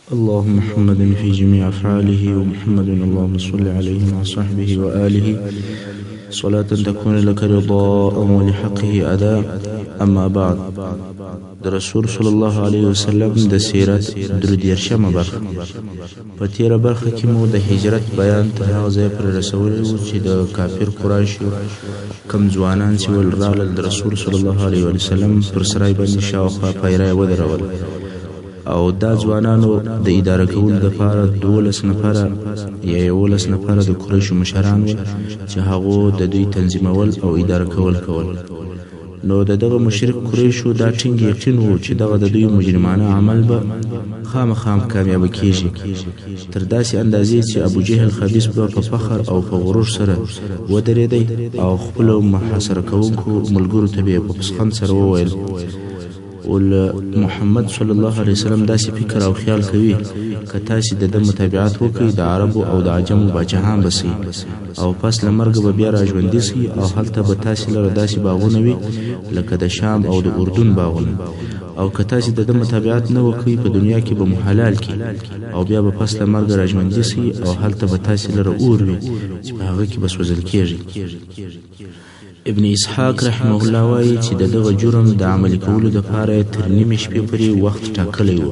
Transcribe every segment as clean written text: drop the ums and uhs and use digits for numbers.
اللهم محمد في جميع أفعاله ومحمد اللهم صل عليه مع صحبه وآله صلاة تكون لك رضاء ولحقه أداء. أما بعد، رسول صلى الله عليه وسلم د سیرت درودیرشمه برخه په تیره برخه کې مو د هجرت بیان تر هغه ځای پورې رسولی و چې د کافر قریشو کم ځوانان چې ول راغلل د رسول صلی الله علیه وسلم پر سرای باندې شاوخوا پیره یې ودرول، او دا ځوانانو د اداره کولو دپاره 12 نفره یا 11 نفره د قریشو مشران وو چې هغو د دوی تنظیمول او اداره کول. نو دغه مشرک قریشو دا ټینګ یقین وو چې دغه د دوی مجرمانه عمل به خامخا کامیابه کیږي، تر داسې اندازې چې ابو جهل خبیث به په فخر او په غرور سره ودرېدی او خپلو محاصره کوونکو ملګرو ته به یې په پسخند سره وویل محمد صلی الله علیه وسلم داسې فکر او خیال کوي که تاسې د ده متابعت وکړئ د عربو او د عجمو باچاهان به سئ او پس له مرګه به بیا راژوندي سئ او هلته به تاسې لره داسې باغونه وي لکه د شام او د اردن باغونه، او که تاسې د ده متابعت نه وکړئ په دنیا کې به مو حلال کړي او بیا به پس له مرګه راژوندي سئ او هلته به تاسې لره اور وي چې په هغه کې به سوځل کیږي. ابن اسحاق رحمه الله وایي چې د دغه جرم د عملي کولو دپاره تر نیمې شپې پورې وخت ټاکلی و.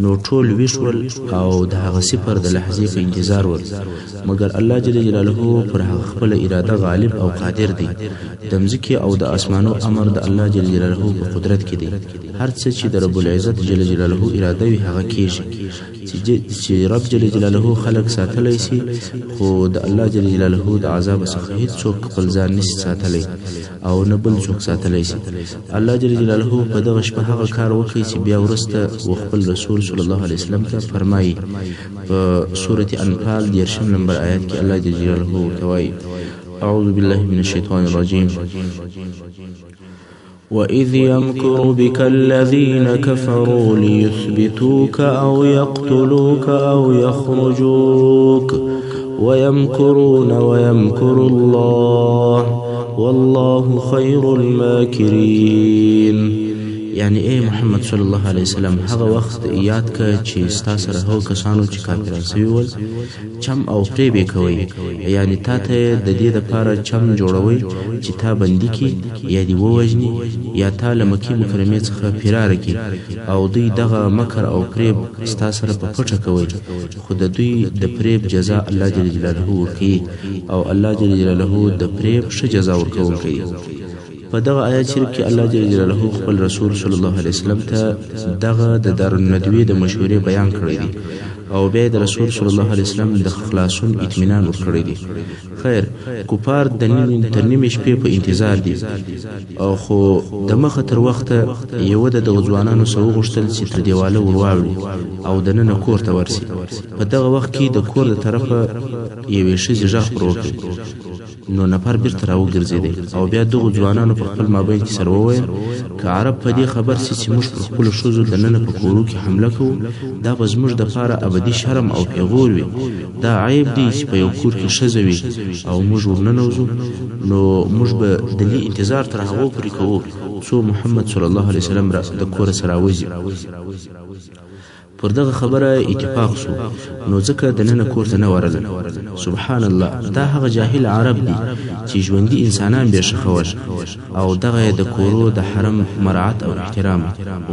نو ټول ویښ ول او د هغه صفر د لحظې په انتظار ول، مګر الله جل جلاله پر هغه خپله اراده غالب او قادر دی. د مځکې او د اسمانو امر د الله جل جلاله په قدرت کې دی. هر څه چې د رب العزت جل جلاله اراده وي هغه کیږي. چې رب جل جلاله خلق ساتلی سي، خو د الله جل جلاله د عذاب څخه هیڅوک خپل ځان نشي ساتلی او نه بل څوک ساتلی سي. الله جل جلاله په دغه شپه هغه کار وکړي چې بیا وروسته خپل رسول صلی الله علیه وسلم ته فرمایي په سورة انفال 10 نمبر آیات کې الله جل جلاله ورته وایي: اعوذ بالله من الشیطان الرجیم وَإِذْ يَمْكُرُ بِكَ الَّذِينَ كَفَرُوا لِيُثْبِتُوكَ أَوْ يَقْتُلُوكَ أَوْ يَخْرُجُوكَ وَيَمْكُرُونَ وَيَمْكُرُ اللَّهُ وَاللَّهُ خَيْرُ الْمَاكِرِينَ. یعنی ای محمد صلی الله علیه وسلم هغه وخت یاد که چې ستا سره هغو کسانو چې کافران سوي ول چم او فریب یې کوئ، یعنی تا ته د دې دپاره چم جوړوئ چې تا بندي کړي یا دې ووژني یا تا له مکې مکرمې څخه فراره کړي، او دوی دغه مکر او فریب ستا سره په پټه کوئ، خو د دوی د فریب جزا الله جل جلاله ورکوي او الله جل جلاله د فریب ښه جزا ورکوونکی. په دغه آیات شریف کې الله جل جلاله خپل رسول صلی الله علیه وسلم ته دغه د دارالندوې د مشورې بیان کړی دی او بیا د رسول صلی الله علیه وسلم د خلاصون اطمینان ورکړی دی. خیر، کفار تر نیمې شپې په انتظار دي، او خو د مخه تر وخته یوه د دغه ځوانانو څخه وغوښتل چې تر دیواله ورواوړي او دننه کور ته ورسي. په دغه وخت کې د کور د طرفه یوې ښځې غږ پر وکړ، نو نفر بیرته راوګرځېدی او بیا دغو ځوانانو په خپل مابین کې سره وویل که عرب په دې خبر سي چې موږ پر خپلو ښځو دننه په کورو کې حمله کوو، دا به زموږ دپاره ابدي شرم او پیغور وي. دا عیب دی چې په یو کور کې ښځه وي او موږ ورننوځو، نو موږ به د دې انتظار تر هغو پورې کوو څو محمد صلی الله علیه وسلم د کوره څخه راوځي. پر دغه خبره اتفاق سو، نو ځکه دننه کور ته نه ورغلل. سبحان الله، دا هغه جاهل عرب دي چې ژوندي انسانان بې شخول او دغه د کورو د حرم مراعات او احترام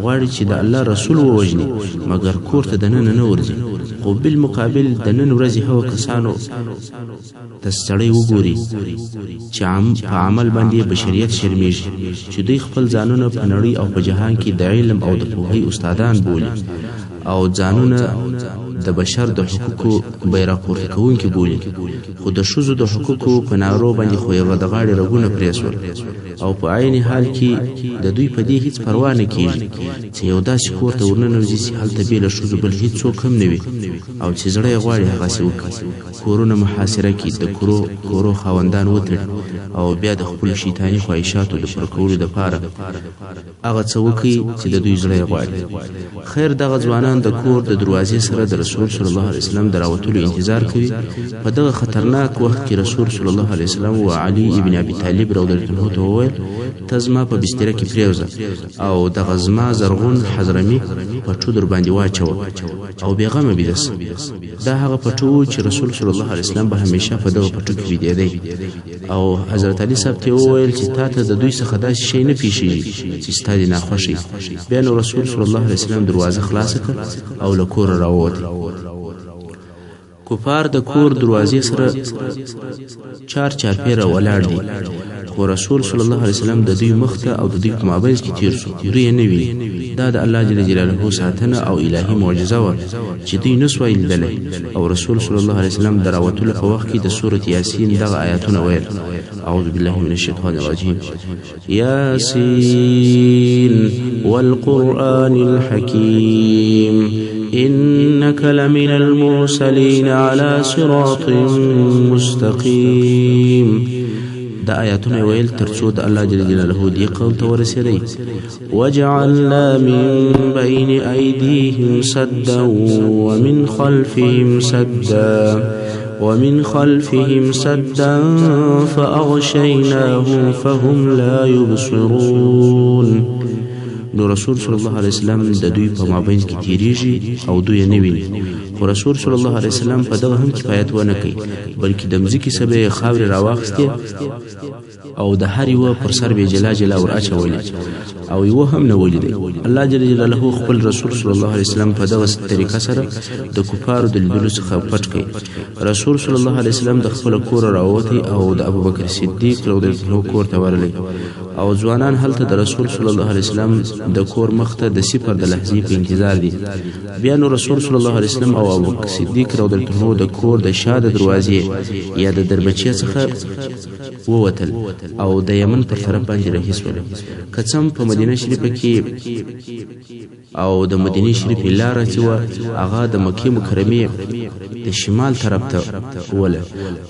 غواړي چې د الله رسول ووژني، مګر کور ته دننه نه ورځي. خو بالمقابل د نن ورځې هغو کسانو ته سړی وګوري چې په عمل باندې بشریت شرمیږي، چې دوی خپل ځانونه په نړۍ او په جهان کې د علم او د پوهې استادان بولي او ځانونه د بشر د حقوقو بیرغ پورته کوونکي بولي، خو د ښځو د حقوقو په نارو باندې خو یې د غاړې رګونه پرې سول، او په عین حال کې د دوی په دې هیڅ پروا نه کیږي چې یو داسې کور ته ورننوځي چې هلته بې له ښځو بل هیڅوک هم نه وي، او چې زړه یې غواړي هغسې وکړي، کورونه محاصره کړي، د کورو خاوندان وتړي او بیا د خپلو شیطاني خواهشاتو د پوره کولو دپاره هغه څه وکړي چې د دوی زړه یې غواړي. خیر، دغه ځوانان د کور د دروازې سره د رسول صلی الله علیه وسلم د راوتلو انتظار کوي. په دغه خطرناک وخت کې رسول صلی الله علیه وسلم و علي ابن ابي طالب رضی الله عنه ته وویل ته زما په بستره کې پریوزه او دغه زما زرغون حضرمي پټو در باندې واچوه او بېغمه بېده سه. دا هغه پټو چې رسول صلی الله علیه وسلم به همیشه په دغه پټو کې بېدېدی او حضرت علي صاحب ته وویل چې تا ته د دوی څخه داسې شی نه پیښیږي چې ستا دې ناخوښ. بیا نو رسول صلی الله علیه وسلم دروازه خلاصه کړه او له کوره راووت. کفار د کور دروازې سره چارپیره ولاړ دي خو رسول صلی الله علیه وسلم د دوی مخ ته او د دوی په مابینځ کې تیر شو. دوی یې نه ویني. دا د الله جل جلاله ساتنه او الهي معجزه وه چې دوی نه سوای لیدلی او رسول صلی الله علیه وسلم د راوتلو په وخت کې د سورة یاسین دغه آیاتونه ویل: اعوذ بالله من الشیطان الرجیم یاسین والقرآن الحکیم إنك لمن المرسلين على صراط مستقيم. دا آیاتونه ویل ترڅو د الله جل جلاله دې قول ته ورسېدی. وجعلنا من بين أيديهم سدا ومن خلفهم سدا فأغشيناهم فهم لا يبصرون. نو رسول صلی الله علیه وسلم د دوی په مابینځ کې تیریږي او دوی یې نه ویني. خو رسول صلی الله علیه وسلم په دغه هم کفایت ونه کوي بلکې د مځکې څخه یې خاورې راواخیستې او د هر یوه پر سر به جلا جلا ور اچولې او یوه هم نه ولیدی. الله جل جلاله خپل رسول صلی الله علیه وسلم په دغه طریقه سره د کفارو د لیدلو څخه پټ کړي. رسول صلی الله علیه وسلم د خپل کور راوتی او د ابوبکر صدیق رضی الله عنه کور ته ورغلی او ځوانان هلته د رسول صلی الله علیه وسلم د کور مخ ته د صفر د لحظې په انتظار دي. بیا نو رسول صلی الله علیه وسلم او ابوبکر صدیق رضی الله عنه د کور د شاده دروازې یا د دربچې څخه ووتل او د یمن پر طرف باندې رهي شول. کڅم په مدینه شریفه کې او د مدینه شریفه لاره چې وه هغه د مکې مکرمې د شمال طرف ته وله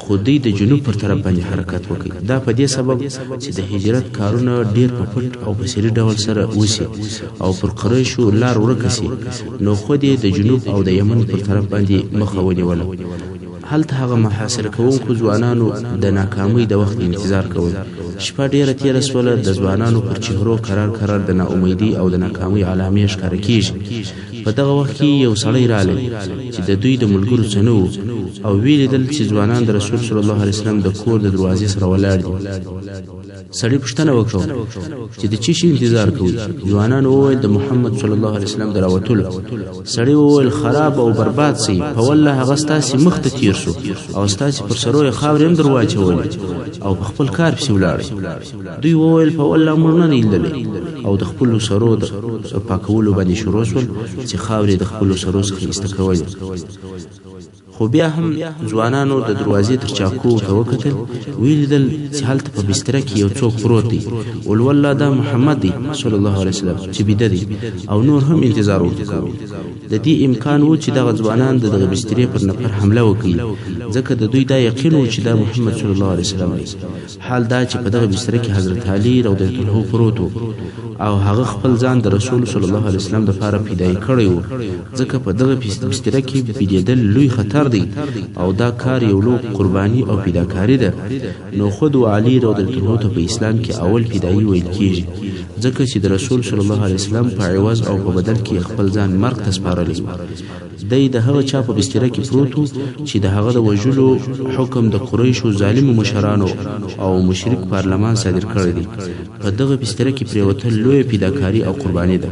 خو دوی د جنوب پر طرف باندې حرکت وکړي. دا په دې سبب چې د هجرت کارونه ډیر په پټ او په سري ډول سره وشي او پر قریشو لار ورکه شي. نو خود یې د جنوب او د یمن پر طرف باندې مخه ونیوله. هلته هغه محاصره کوونکو ځوانانو د ناکامۍ د وخت انتظار کول. شپه ډیره تیره سوله. د ځوانانو پر چهرو قرار د ناامیدۍ او د ناکامۍ علامې ښکاره کیږي. په دغه وخت کې یو سړی راغلی چې د دوی د ملګرو څه نه و او ویې لیدل چې ځوانان د رسول صلی الله علیه وسلم د کور د دروازې سره ولاړ دي. سړی پوښتنه وکړه چې د چی شي انتظار کوي. ځوانان وویل د محمد صلی الله علیه وسلم د راوتلو. سړی وویل خراب او برباد سي په والله هغه ستاسې مخ ته تیر شو او ستاسې پر سرو یې خاورې هم در واچولې او په خپل کار پسې ولاړئ. دوی وویل په والله موږ نه لیدلی او د خپلو سرو د پاکولو باندې شروع شول چې خاورې د خپلو سرو څخه ایسته کولې. خو بیا هم ځوانانو د دروازې تر چاکو ته وکتل. ویې لیدل چې هلته په بستره کې یو څوک پروت دی. ول والله دا محمد دی صلی الله علیه وسلم چې بیده دی او نور هم انتظار ورته کوي. د دې امکان و چې دغه ځوانان د دغه بسترې پر نفر حمله وکړي ځکه د دوی دا یقین و چې دا محمد صلی الله علیه وسلم دی. حال دا چې په دغه بستره کې حضرت علي رضی الله عنه پروت و او هغه خپل ځان د رسول صلی الله علیه وسلم لپاره فدایي کړی و ځکه په دغه بستره کې بېدېدل لوی خطر دی او دا کار یو لوی قرباني او فداکاري ده. نو خود علي رضی الله عنه ته په اسلام کې اول فدایي ویل کیږي ځکه چې د رسول صلی الله علیه وسلم په عوض او په بدل کې خپل ځان مرګ ته سپارلی. دی د هغه چا په بستره کې پروت و چې د هغه د وژلو حکم د قریشو ظالمو مشرانو او مشرک پارلمان صادر کړی دی. په دغه بستره کې پرېوتل لویه فداکاري او قرباني ده.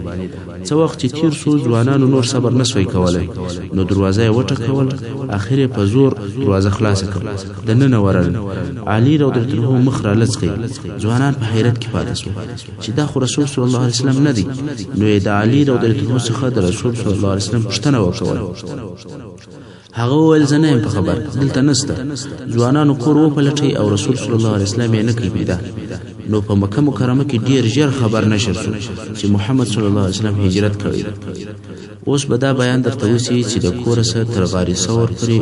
څه وخت چې تیر شو ځوانانو نور صبر نه سوی کولی نو دروازه یې وټکول. اخر یې په زور دروازه خلاصه کړه. دننه ورغل. علي رضی الله عنه مخ رالڅ کړي. ځوانان په حیرت کې پاتې شول چې دا خو رسول صلی الله علیه وسلم نه دی. نو یې د علي رضی الله عنه څخه د رسول صلی الله علیه وسلم پوښتنه وکړه. هغه وویل زه نه یم په خبر دلته نسته. ځوانانو کور وپلټئ او رسول صلی الله علیه وسلم یې نه کړي پیدا. نو په مکه مکرمه کې ډیر ژر خبر نشر شو چې محمد صلی الله علیه وسلم هجرت کړی. اوس به دا بیان درته وشي چې د کوره سره تر غار ثور پورې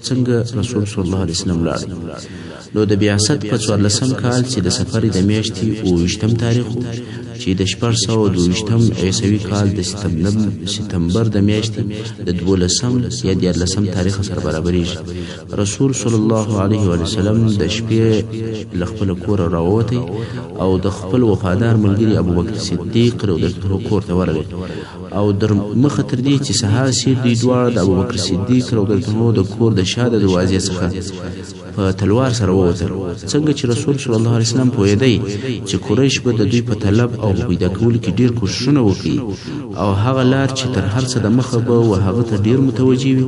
څنګه رسول صلی الله علیه وسلم لاړ. نو د بیاست په 14 کال چې د سفر د میاشتې 28 تاریخ چې د 1422 عیسوي کال د سپتمبر د میاشتې د 12 یا 13 تاریخ سره برابرېږي. رسول صلی الله علیه و سلم د شپې له خپل کور راووتی او د خپل وفادار ملګری ابوبکر صدیق رضی الله عنه کور ته ورغی او در مخه تر دې چې سهار شي دوی دواړه د ابوبکر صدیق رضی الله عنه د کور د شاته دروازې څخه په تلوار سره ووتل. څنګه چې رسول صلی الله علیه وسلم پوهېدی چې قریش به د دوی په طلب او پیدا کولو کې ډیر کوښښونه وکړي او هغه لار چې تر هر څه د مخه به و هغه ته ډیر متوجه وي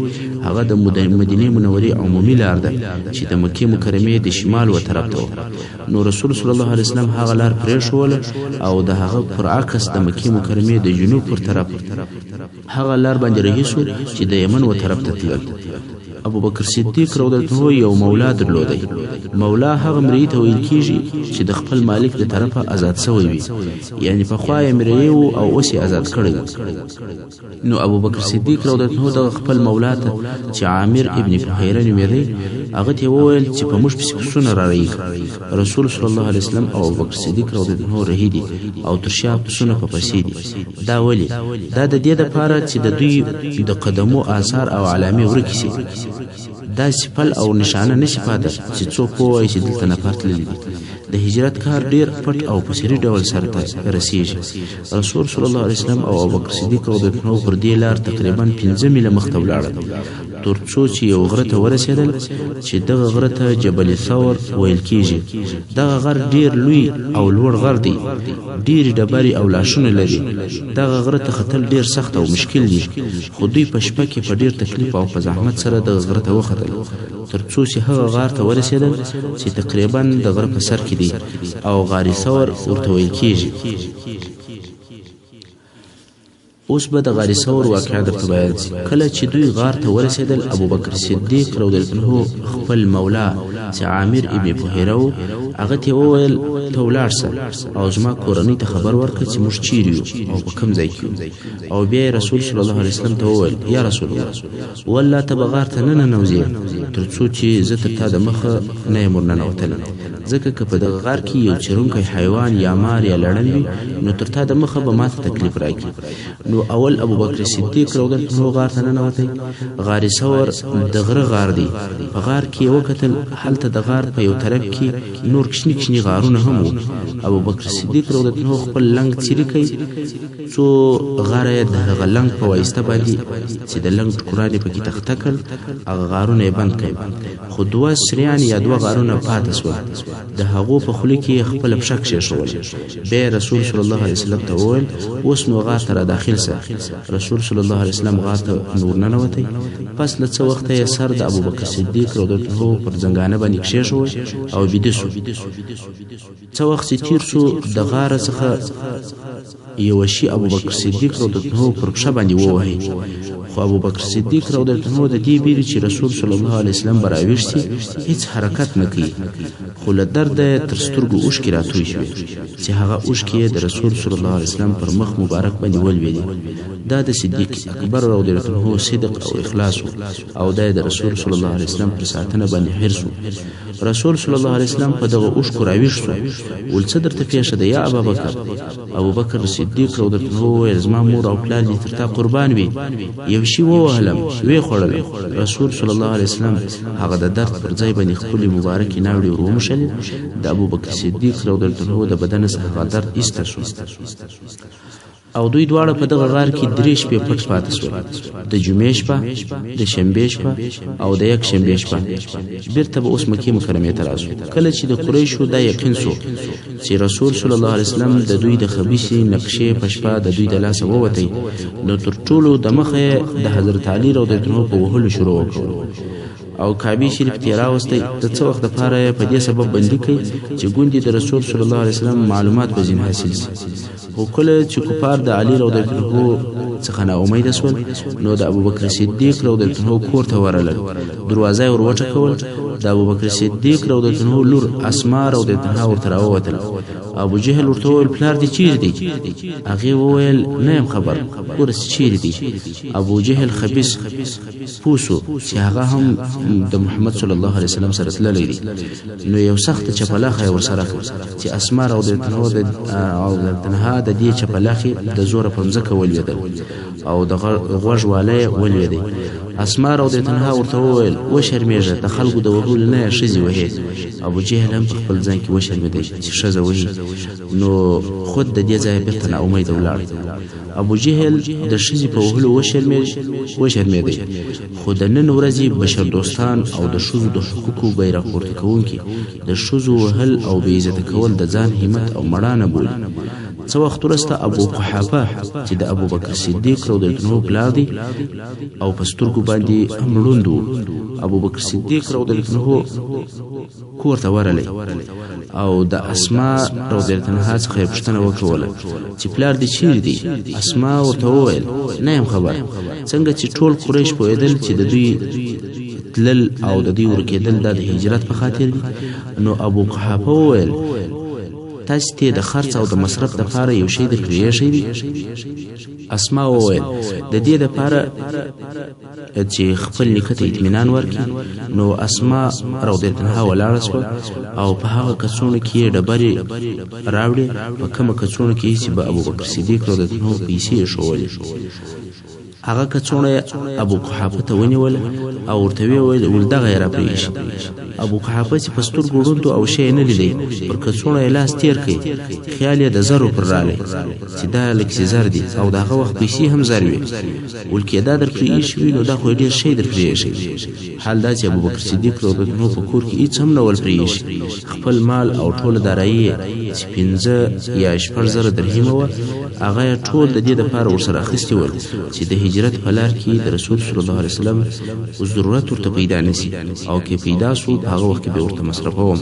هغه د مدینې منورې عمومي لار ده چې د مکې مکرمې د شمال و طرف ته. نو رسول صلی الله علیه وسلم هغه لار پرېښوله او د هغه پر عکس د مکې مکرمې د جنوب پر طرف هغه لار باندې رهي شو چې د یمن و طرف ته تلل. ابوبکر صدیق رضی الله عنه یو مولا درلودی. مولا هغه مریی ته ویل کیږي چې د خپل مالک د طرفه آزاد شوی وي، یعنی په خوا یې مریی او اوس یې آزاد کړی. نو ابوبکر صدیق رضی الله عنه د خپل مولا ته چې عامر ابن فهیره نومیده هغه ته وویل چې په موږ پسې پسونه راوړي. رسول صلی الله علیه وسلم او ابوبکر صدیق رضی الله عنه رهیدي او تر شا پسونه په پسې دي. دا ولی دا د دې لپاره چې د دوی د قدمو آثار او علامې ورکې شي، دا سپل او نشانه نشي پاتې چې څوک وایي چې دلته نفر تللی دي. د هجرت کار ډیر پټ او په سری ډول سره ته رسیږي. رسول صلی الله علیه وسلم او ابوبکر صدیق رضی الله عنه پر دې لار تقریبا 15 میله مخته ولاړل ترڅو چې یو غره ته ورسېدل چې دغه غره ته جبل ثور ویل کیږي. دغه غر ډیر لوی او لوړ غر دی، ډیر ډبرې او لاشونه لري. دغه غره ته ختل ډیر سخت او مشکل دي، خو دوی په شپه کې په ډیر تکلیف او په زحمت سره دغه غره ته وختل ترڅو چې هغه غار ته ورسېدل چې تقریبا د غره په سر کې دی او غار ثور ورته ویل کیږي. اوس به د غار ثور واقعه درته بیان شي. کله چې دوی غار ته ورسېدل ابوبکر صدیق رضی الله عنه خپل مولا چې عامر ابن فهیره هغه ته وویل ته ولاړ شه او زما کورنۍ ته خبر ورکړه چې موږ چیرې یو او په کوم ځای کې یو. او بیا رسول صلی الله علیه وسلم ته وویل یا رسول الله والله ته به غار ته نه ننوځې ترڅو چې زه تر تا د مخه نه یم ورننوتلی، ځکه که په دغه غار کې یو چرونکی حیوان یا مار یا لړم وي نو تر تا د مخه به ماته تکلیف راکړي. نو اول ابوبکر صدیق رضی الله عنه غار ته ننوتی. غار ثور د غره غار دی. په غار کې وکتل هلته د غار په یو طرف کې نور کشنی کشنی غارونه هم وو. ابوبکر صدیق رضی الله عنه خپل لنګ څیرې کوي څو غار یې د هغه لنګ په واسطه باندې چې د لنګ ټکرانې پکې تخته کړل هغه غارونه یې بند کړل، خو دوه سریان یا دوه غارونه پاتې شول. د هغو په خوله کې خپل پښه کېښول. بیا رسول صلی الله علیه وسلم ته وویل اوس نو غار ته را داخل شه. رسول صلی الله علیه وسلم غار ته نور ننوتی. پس له څه وخته یې سر د ابوبکر صدیق رضی الله عنه پر زنګانه باندې کېښود او بیده شو. څه وخت چې تیر شو د غار څخه یو شی ابوبکر صدیق رضی الله عنه پر پښه باندې ووهي، خو ابوبکر صدیق رضی الله عنه د دې بیرې چې رسول صلی الله علیه وسلم براویښ شي هیڅ حرکت نه کوي، خو له درده تر سترګو اوښکې راتوی شوې چې هغه اوښکې د رسول صلی الله علیه وسلم پر مخ مبارک باندې ولوېدې. دا د صدیق اکبر رضی الله عنه صدق او اخلاص او دا د رسول صلی الله علیه وسلم پر ساتنه باندې حرص. رسول صلی الله علیه وسلم په دغه اوښکو راویښ شو. ول څه درته پیښه ده یا ابوبکر؟ ابوبکر صدیق رضی الله عنه وویل زما مور او پلار دې تر تا قربان وي، یو شی ووهلم ویې خوړلم. رسول صلی الله علیه وسلم هغه د درد پر ځای باندې خپلې مبارکې ناوړې ور وموښلې. د ابوبکر صدیق رضی الله عنه د بدن څخه هغه درد ایسته شو او دوی دواړه په دغه غار کې 3 شپې پټ پاتې شول. د جمعې شپه، د شنبې شپه او د یک شنبې شپه. بیرته به اوس مکې مکرمې ته راسو. کله چې د قریشو دا یقین شو چې رسول صلی الله علیه وسلم د دوی د خبیثې نقشې په شپه د دوی د لاسه ووتی، نو تر ټولو د مخه د حضرت علی رضی الله عنه په وهلو شروع وکړ او کعبه شریف ته راوستي. د څه وخت لپاره په دې سبب بندي کوي چې ګوندې د رسول صلی الله علیه وسلم معلومات به ځین حاصل شي. خو کله چې کفار د علی رضی الله عنه څخه نا امید شول نو د ابوبکر صدیق رضی الله عنه کور ته ورغلل. دروازه ور وټکول. د ابوبکر صدیق رضی الله عنه لور اسماء رضی الله عنها ورته راووتل ابو جهل ورته وویل پلار دې چیرې دی؟ هغې وویل نه یم خبر، ورسې چیرې دی؟ ابو جهل خبیث پوه شو چې هغه هم د محمد صلی الله علیه وسلم سره تللی دی. نو یو سخته چپلاخه یې ورسره کړه چې اسماء رضی الله د دې چپلاخې د زوره په مځکه ولوېدل او د غوږ والی یې ولوېدی. اسماء رضی الله ورته وویل وشرمېږه، د خلکو د وهلو نه یې ښځې وهې. ابو جهل هم په خپل ځان کې وشرمېدی چې ښځه وهي، نو خود د دې ځایه بېرته ناامیده ولاړ. ابو جهل د ښځې په وهلو وشرمېدی، خو د نن ورځې بشر دوستان او د ښځو د حقوقو بیرغ پورته کوونکي د ښځو وهل او بې عزته کول د ځان همت او مړانه بولي. څه وخت وروسته ابو قحافه چې د ابوبکر صدیق رضی الله عنه پلار دی او په سترګو باندې هم ړوند و، ابوبکر صدیق رضی الله عنه کور ته ورغلی او د اسماء رضی الله عنها څخه یې پوښتنه وکړله چې پلار دې چیرې دی؟ اسماء ورته وویل نه یم خبر. څنګه چې ټول قریش پوهېدل چې د دوی تلل او د دوی ورکېدل دا د هجرت په خاطر دي، نو ابو قحافه وویل تاسې ته د خرڅ او د مصرف دپاره یو شی درکړی ایښی دی؟ اسماء وویل د دې دپاره چې خپل نیکه ته اطمینان ورکړي. نو اسماء رضی الله عنها ولاړه شوه او په هغه کڅوړه کې یې ډبرې راوړې، په کومه کڅوړه کې چې به ابوبکر صدیق رضی الله عنه پیسې ایښولې. هغه کڅوړه ابو قحافه ته ونیوله او ورته ویل دغه یې راپرېږي. ابو قحافه چې په سترګو ړوند او شی نه لیدی، پر کڅوړه یې لاس تېر کړی، خیال یې د زرو پر رالی چې دا لکسې زر دي او د هغه وخت پیسې هم زر وې. ول کې دا در پرې ایښي وي نو دا خو یې ډېر شی در پرې ایښی. حال دا چې ابوبکر صدیق رضی الله عنه په کور کې هېڅ هم نه ول پرې ایښي، خپل مال او ټوله دارایي چې 5 یا 6 زره درهمه وه هغه یې ټول د دې دپاره ورسره اخیستي ول چې د هجرت په لار کې د رسول صلی الله علیه وسلم ضرورت ورته پیدا نسی، او کې پیدا سو هغه وخت به ورته مصرفوم.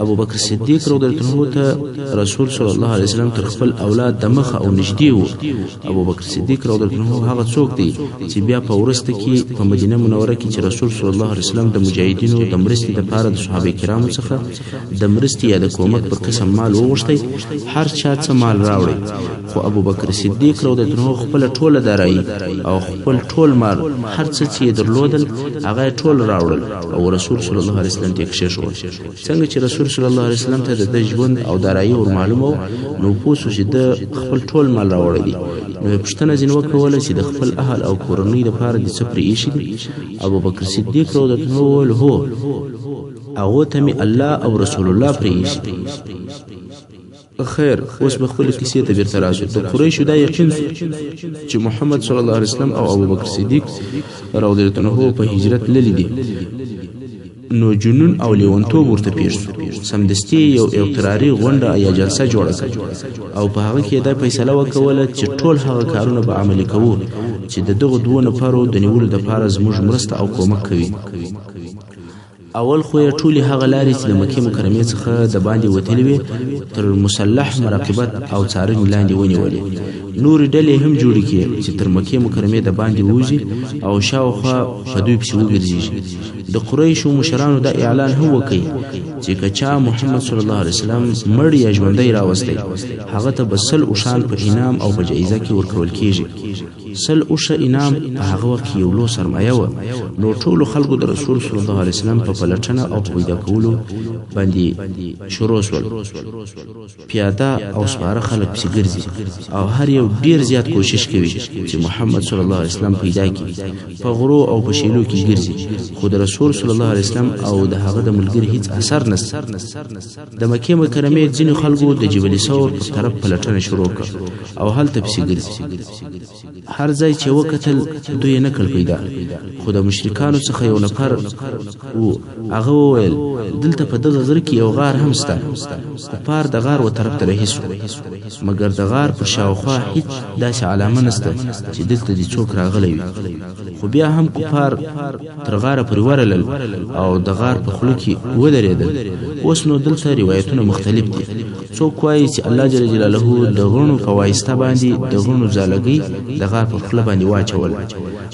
ابوبکر صدیق رضی الله عنه ته رسول صلی الله علیه وسلم تر خپل اولاد د مخ او نږدې وو. ابوبکر صدیق رضی الله عنه هغه څوک دی چې بیا په ورسته کې په مدینه منوره کې چې رسول صلی الله علیه وسلم د مجاهدینو د مرستې لپاره د صحابه کرامو څخه د مرستې یا د کومک پر قسم مال وغوښتی، هر چا څه مال راوړی، خو ابوبکر صدیق رضی الله عنه خپل ټوله دارایي او خپل ټول مال هر څه چې درلودل هغه ټول راوړل او رسول صلی الله علیه وسلم ته کښېښول. څنګه چې رسول صلی الله علیه وسلم ته د ژوند او دارایي ور معلومه نو پوه شو چې د خپل ټول مال راوړی دی. نو پوښتنه ځینې وکوله چې د خپل اهل او کورنۍ دپاره دې څه پرې ایښي دي؟ ابوبکر صدیق رضی الله عنه وویل هو، هغو ته مې الله او رسول الله پرې ایښي. خیر اوس به خپل کیسې ته بیرته راشو. د قریشو دا یقین چې محمد صلی الله علیه وسلم او ابوبکر صدیق رضی الله عنه په هجرت تللي دي، نو جنون او لیونتوب ورته پیښ شو. سمدستي یو اضطراري غونډه یا جلسه جوړه کړه او په هغه کې دا فیصله وکوله چې ټول هغه کارونه به عملي کوو چې د دغو دوو نفرو د نیولو دپاره زموږ مرسته او کومک کوي. اول خو یې ټولې هغه لارې چې د مکې مکرمې څخه د باندې وتلې وې تر مسلح مراقبت او څارنې لاندې ونیولې. نورې ډلې هم جوړې کړې چې تر مکې مکرمې د باندې ووځي او شاوخوا په دوی پسې وګرځېږي. د قریشو مشرانو دا اعلان هم وکړي چې که چا محمد صلی الله علیه وسلم مړ یا ژوندی راوستی، هغه ته به 100 اوښان په انعام او په جایزه کې ورکول کېږي. 100 اوښه انعام په هغه وخت کې یو لوی سرمایه وه. نو ټولو خلکو د رسول صلی الله علیه وسلم په پلټنه او په پیدا کولو باندې شروع شول. پیاده او سپاره خلک پسې ګرځي او هر یو ډیر زیات کوشش کوي چې محمد صلی الله علیه وسلم پیدا کړي. په غرو او په شیلو کې ګرځي، خو د رسول صلی الله علیه وسلم او د هغه د ملګري هیڅ اثر نشته. د مکې مکرمې ځینې خلکو د جبل ثور په طرف پلټنه شروع کړه او هلته پسې ګرځي. هر ځای چې وکتل دوی نه کړ پیدا، خو د مشرکانو څخه یو نفر و هغه وویل دلته په دغه غر کې یو غار هم شته. پار د غار و طرف ته رهي شو، مګر د غار په شاوخوا هیڅ داسې علامه نشته چې دلته دې څوک راغلی وي. خو بیا هم کفار تر غاره پورې ورغلل او د غار په خوله کې ودرېدل. اوس نو دلته روایتونه مختلف دي. څوک وایي چې الله جل جلاله د غرونو په واسطه باندې د غرونو ځالګۍ د غار په خوله باندې واچول،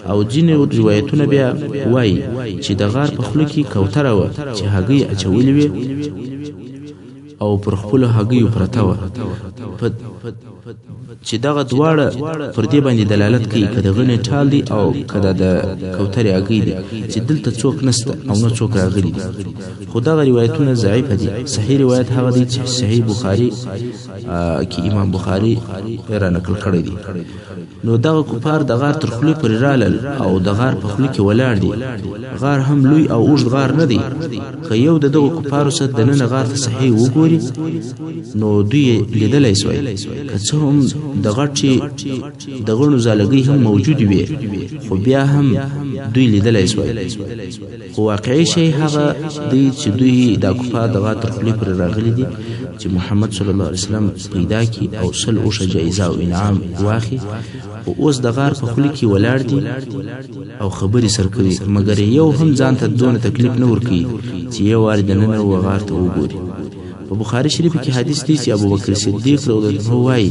او ځینې روایتونه بیا وایي چې د غار په خوله کې کوتره وه چې هګۍ اچولې وې او پر خپل هګیو پرته و چې دغه دواړه پر دې باندې دلالت کوي کده غنې ټال دي او کده د کوترې هګۍ دي چې دلته څوک نشته او نه څوک راغلي دي خو دغه روایتونه ضعیف دي صحیح روایت هغه دی چې صحیح بخاری کې امام بخاری را نقل کړی دی نو دغه کفار د غار تر خولې پورې رالل او د غار په خوله کې ولاړ دي غار هم لوی او اوږد غار نه دی که یو د دغه کفارو سره دننه غار ته صحیح وګوري نو دوی لیدلی سوی که څه هم د غټې د غڼو زالګۍ هم موجود وي خو بیا هم دوی لیدلی سوی خو واقعي شی هغه دی چې دوی دا کفار د غار تر خولې پورې راغلي دي چې محمد صلی الله علیه وسلم پیدا کی او 100 اوښه جایزه او انعام واخی او اوس د غار په خوله کې ولاړ دي او خبرې سر کوي مګر یو هم ځان ته دونه تکلیف نه ورکوي چې یو وار دننه وغار ته وګوري په بخاری شریف کې حدیث دی چې ابو بکر صدیق رضی الله عنه وايي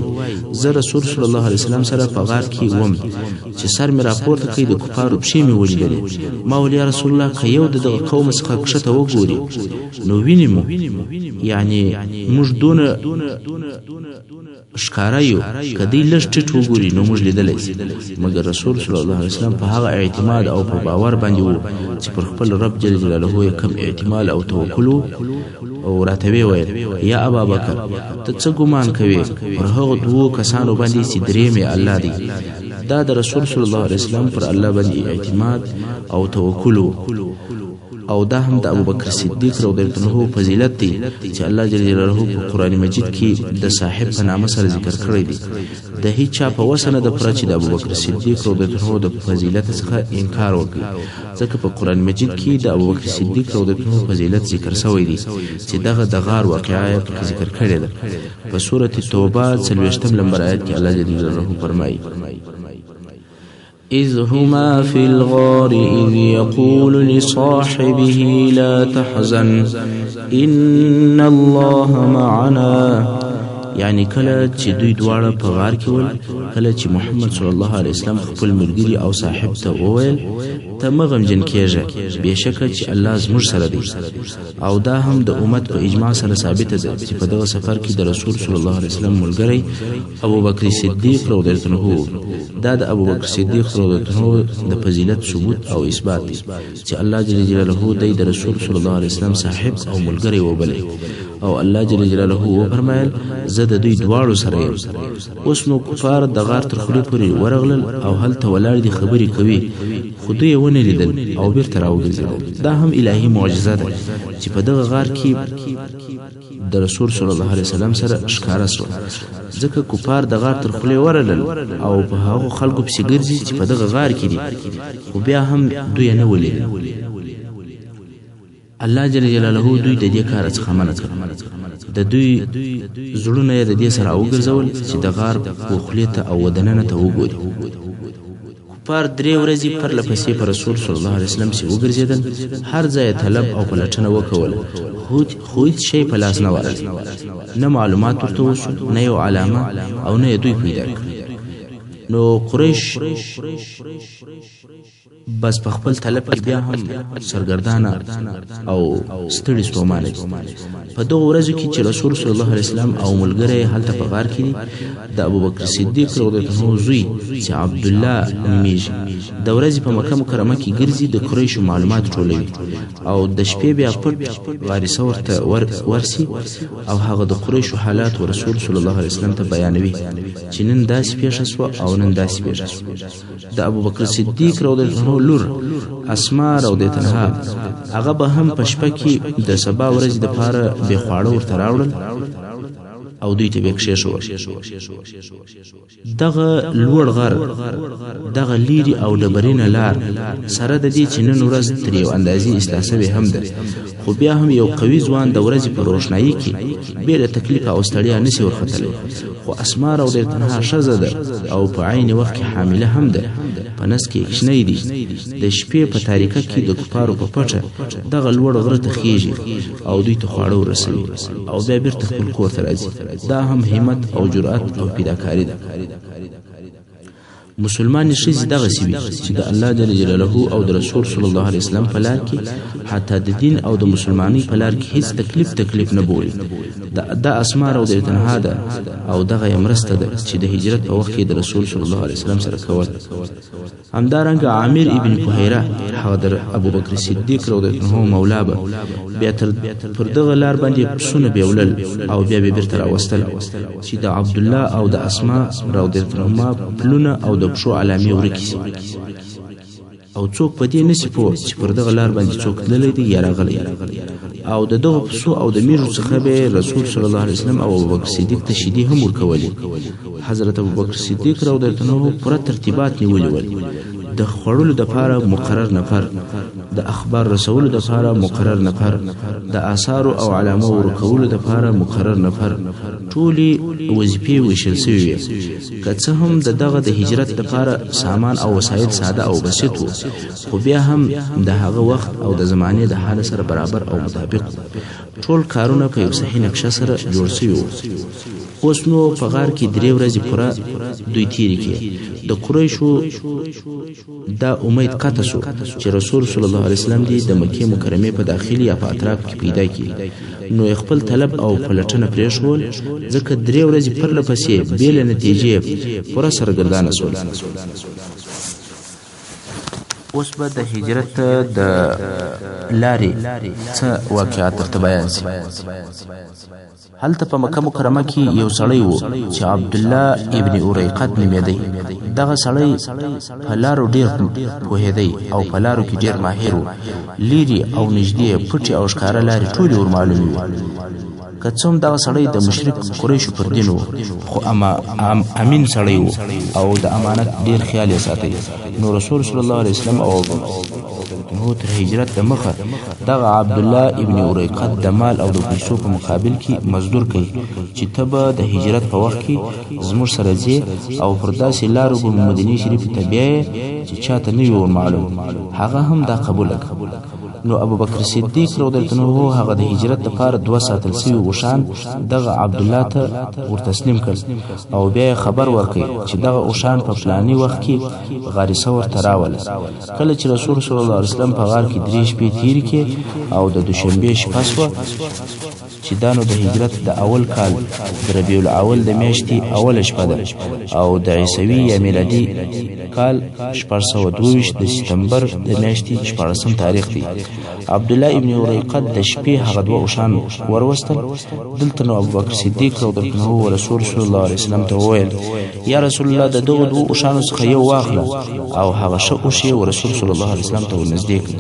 زه رسول صلی الله علیه وسلم سره په غار کې وم چې سر مې راپورته کړی د کفارو پښې مې ولیدلې ما ویل یا رسول الله که یو دغه قوم څخه کښته وګوري نو ویني مو یعنی موږ دونه ښکارا یو کدی لږ ټیټ وګوري نو موږ لیدلی مګر رسول صلی الله علیه وسلم په هغه اعتماد او په باور باندې وو چې پر خپل رب جل جلاله یې کم اعتماد او توکل او راته ویل یا ابا بکر ته څه ګمان کوي پر هغه دوه کسانو باندې چې درې مې الله دی دا د رسول صلی الله علیه وسلم پر الله باندې اعتماد او توکل او دا هم د ابوبکر صدیق رضی الله عنه فضیلت دی چې الله جل جلاله په قران مجید کې د صاحب په نامه سره ذکر کړی دی د هیڅ چا په وسنه د پر چې د ابوبکر صدیق رضی الله عنه د فضیلت څخه انکار وکړي ځکه په قران مجید کې د ابوبکر صدیق رضی الله عنه فضیلت ذکر شوی دی چې دغه د غار واقعیا ذکر کړی دی په سوره توبه 30 نمبر آیت کې الله جل جلاله فرمایي إذ هما في الغار إذ يقول لصاحبه لا تحزن إن الله معنا یعنی کله چې دوی دواړه په غار کې ول کله چې محمد صلی الله علیه وسلم خپل ملګری او صاحب ته وویل ته مغمجن کېږه بېشکه چې الله زموږ سره دی او دا هم د امت په اجماع سره ثابته ده چې په دغه سفر کې د رسول صلی الله علیه وسلم ملګری ابوبکر صدیق رضی الله عنه دا د ابوبکر صدیق رضی الله عنه د فضیلت ثبوت او اثبات دی چې الله جل جلاله د رسول صلی الله علیه وسلم صاحب او ملګری وبلې او الله جل جلاله وفرمایل زه د دوی دواړو سره یم اوس نو کفار د غار تر خولې پورې ورغلل او هلته ولاړ دي خبرې کوي خو دوی یې ونه لیدل او بیرته راوګرځېدل دا هم الهي معجزه ده چې په دغه غار کې د رسول صلی الله علیه وسلم سره ښکاره شوه ځکه کفار د غار تر خولې ورغلل او په هغو خلکو پسې ګرځي چې په دغه غار کې دي خو بیا هم دوی یې نه ولیدل الله جل جلاله دوی د دې کار څخه منع کړ د دوی زړونه د دې سره وګرځول چې د غار په خولې ته او ودننه ته وګوري کفار 3 ورځې پر لپسې پر رسول صلی الله علیه وسلم سي وګرځیدل هر ځای طلب او پلټنه وکول خو هیڅ شی په لاس نه ورغی نه معلومات ورته وشو نه یو علامه او نه دوی پیدا کړ نو قریش بس په خپل طلب کې بیا هم سرګردانه او ستړي ستومانه په دغه ورځو کې چې رسول صلی الله علیه وسلم او ملګری هلته په غار کې د ابوبکر صدیق رضی الله عنه زوی چې عبد الله نومیږي د ورځې په مکه مکرمه کې ګرځي د قریشو معلومات ټولوي او د شپې بیا پټ غارسه ورته ورسي او هغه د قریشو حالات رسول صلی الله علیه وسلم ته بیانوي چې نن داسې پیښه شوه او نن داسې پیښه شوه د ابوبکر صدیق رضی الله عنه لور اسماء رضی الله عنها هغه به هم په شپه کې د سبا ورځې د پاره به خواړه ورته راوړل او دوی ته بکښې شو دغه لوړ غر دغه لیری او ډبرینه لار سره د دې چې نن ورځ تر یو اندازې استاسوي هم ده خو بیا هم یو قوي ځوان د ورځې په روښنايي کې بې له تکلیف او ستړیا نشي ورختلی خو اسماء رضی الله عنها ښځه ده او په عین وخت کې حامله هم ده په نس کې کښنی دي د شپې په تاریکه کې د کفارو په پټه دغه لوړ غره ته خیږي او دوی ته خواړه ورسوي او بیا بیرته خپل کور ته راځي دا هم همت او جرأت او فداکاري ده مسلمان نشي دغه سی چې د الله جل جلاله او د رسول صلی الله علیه وسلم په لار کې حتی د دین او د مسلمانۍ په لار کې هیڅ تکلیف نه بولي د اسماء رضی الله عنها ده او دغه مرسته ده چې د هجرت په وخت کې د رسول صلی الله علیه وسلم سره کول. همدارنګه عامر ابن فهیره حاضر ابو بکر صدیق رضی الله عنه مولا به بیا پر دغه لار باندې پسونه بیولل او بیا به بیرته راوستل چې د عبد الله او د اسماء رضی الله عنهما پلونه او د پښو علامې ورکې او څوک په دې نسی پوه چې پر دغه لار باندې څوک تللی دی یا راغلی او د دغه پسو او د میرو څخه به رسول صلی الله علیه وسلم او ابوبکر صدیق ته شیدې هم ورکولې. حضرت ابوبکر صدیق رضی الله عنه پوره ترتیبات نیولي ول، د خوړلو دپاره مقرر نفر، د اخبار رسولو دپاره مقرر نفر، د آثارو او علامو ورکولو دپاره مقرر نفر، ټولې وظیفې ویشل سوي وې. که څه هم د دغه د هجرت دپاره سامان او وسایل ساده او بسیط وو، خو بیا هم د هغه وخت او د زمانې د حال سره برابر او مطابق ټول کارونه په یو صحیح نقشه سره جوړ سوي وو. اوس نو په غار کې 3 ورځې پوره دوی تیرې کړې. د قریشو دا امید قطع شو چې رسول صلی الله علیه وسلم دی د مکې مکرمه په داخلي یا په اطراف کې پیدا کړي، نو خپل طلب او پلټنه پرېښول، ځکه 3 ورځې پرله پسې بېله نتیجې پوره سرګردانه شول. اوس به د هجرت د لارې څه واقعات درته بیان شي. هلته په مکه مکرمه کې یو سړی و چې عبدالله ابن اریقط نومېدی. دغه سړی په لارو ډېر پوهېدی او په لارو کې ډېر ماهر و. لیرې او نږدې پټې او ښکاره لارې ټولې ورمعلومې وې. که څه هم دغه سړی د مشرک قریشو پر دین و، خو امین سړی و او د امانت ډېر خیال یې ساتي. نو رسول صلی الله علیه وسلم او نو تر هجرت د مخه دغه عبدالله ابن اریقط د مال او د پیسو په مقابل کې مزدور کوي چې ته به د هجرت په وخت کې زموږ سره ځې او پر داسې لارو به مدینې شریفې ته بیایې چې چاته نه وي ورمعلوم. هغه هم دا قبوله کړه. نو ابوبکر صدیق رضی الله عنه هغه د هجرت لپاره 2 ساتل سوي اوښان دغه عبدالله ته ورتسلیم کړل او بیا خبر ورکړي چې دغه اوښان په فلاني وخت کې غار ثور ته راول. کله چې رسول صلی الله علیه وسلم په غار کې 3 شپې تیرې کړې او د دوشنبې شپه شوه چې دا نو د هجرت د اول کال د ربیع الاول د میاشتې اوله شپه ده او د عیسوي یا میلادي کال 1422 د سپتمبر د میاشتې 14 تاریخ دی. عبدالله ابن اریقط د شپې هغه 2 اوښان وروستل. دلته نو ابوبکر صدیق رضی الله عنه رسول صلی الله علیه وسلم ته وویل یا رسول الله د دغه 2 اوښانو څخه یو واخله او هغه ښه اوښ یې رسول صلی الله علیه وسلم ته ورنږدې کړ.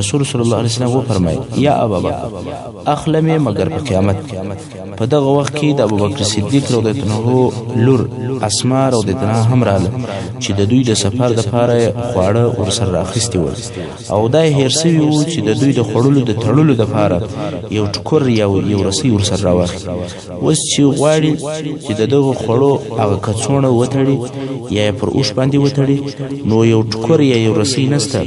رسول صلی الله علیه وسلم وفرمایل یا ابابکر اخلمه مگر په قیامت. په دغه وخت کې د ابوبکر صدیق رضی الله عنه لور اسماء رضی الله عنها هم رااله چې د دوی د سفر د پاره خواړه ورسره راخستي ول او دا هیر سوي وو چې د دوی د خړلو د تړلو د پاره یو ټکر یا یو رسی ورسره راوخ. اوس چې غواړي چې دغه خړو هغه کڅوڼه وتړي یا پر اوښ باندې وتړي، نو یو ټکر یا یو رسی نسته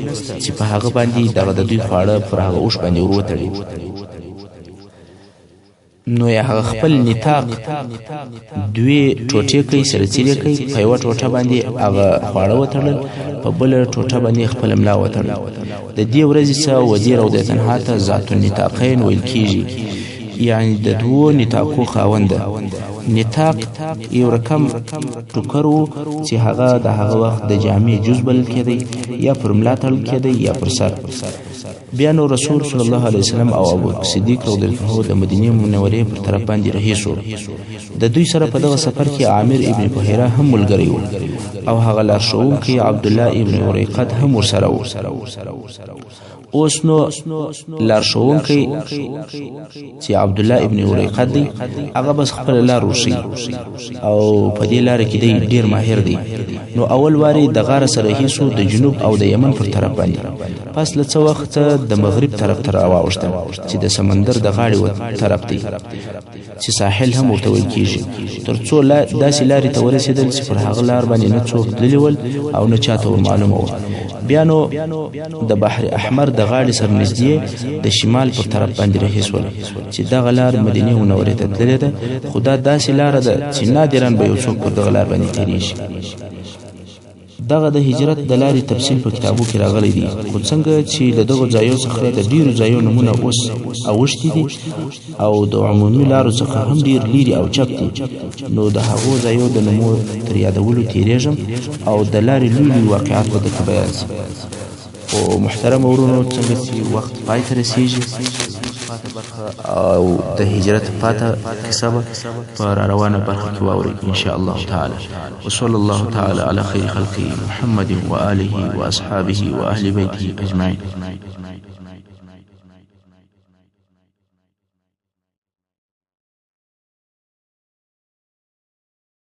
چې په هغه باندې دغه د دوی خواړه پر هغه اوښ باندې وروتړي. نو یا هغه خپل نطاق 2 ټوټې کوي سره څیرې کوي، په یوه ټوټه باندې هغه خواړه وتړل، په بله ټوټه باندې خپل ملا وتړل. د دې ورځې څخه وزیر او د تنها ته ذات النطاقین ویل کیږي، یعنی د 2 نطاقو خاونده. نطاق یو رقم ټوکر و چې هغه د هغه وخت د جامع جز بلل کېدی، یا پر ملا تړل کېدی یا پر سر. بیا نو رسول صلی الله علیه وسلم او ابوبکر صدیق رضی الله عنه د مدینې منورې پر طرف باندې رهي شو. د دوی سره په دغه سفر کې عامر ابن فهیره هم ملګری و او هغه لارښوونکی عبدالله ابن اریقط هم ورسره و. اوس نو لارښوونکی چې عبدالله ابن اریقط دی هغه بس خپل لار وښي او په دې لار کې دی ډیر ماهر دی. نو اول واری د غار سره هیڅو د جنوب او د یمن پر طرف باندې، پس له څه وخت د مغرب طرف ته راواوښتل چې د سمندر د غاړې طرف دی چې ساحل هم ورته ویل کېږي، تر څو داسې لارې ته ورسېدل چې پر هغه لار باندې نه څوک تللي ول او نه چاته ورمعلومه وه. بیا نو د بحر احمر د غاړې سره نږدې د شمال پر طرف باندې رهي شول چې دغه لار مدینې منورې ته تللې ده، خو دا داسې لاره ده چې نادراً به یو څوک پر دغه لار باندې تېرېږي. دغه د هجرت د لارې تفصیل په کتابو کې راغلی دی خو څنګه چې له دغه ځایو څخه د ډیرو ځایو نمونه اوس اوښتي دي او د عمومي لارو څخه هم ډیر لیري او چپ دي نو د هغو ځایو د نومو تر یادولو تیریږم او د لارې لوی واقعات به درته بیان شي. او محترم ورونو څنګه چې وخت پای ته رسیږي او د هجرت پاته کیسه به په راروانه برخه کې واورئ ان شاء الله تعالی. وصلى الله تعالى على خير خلقه محمد وآله وأصحابه وأهل بيته أجمعين.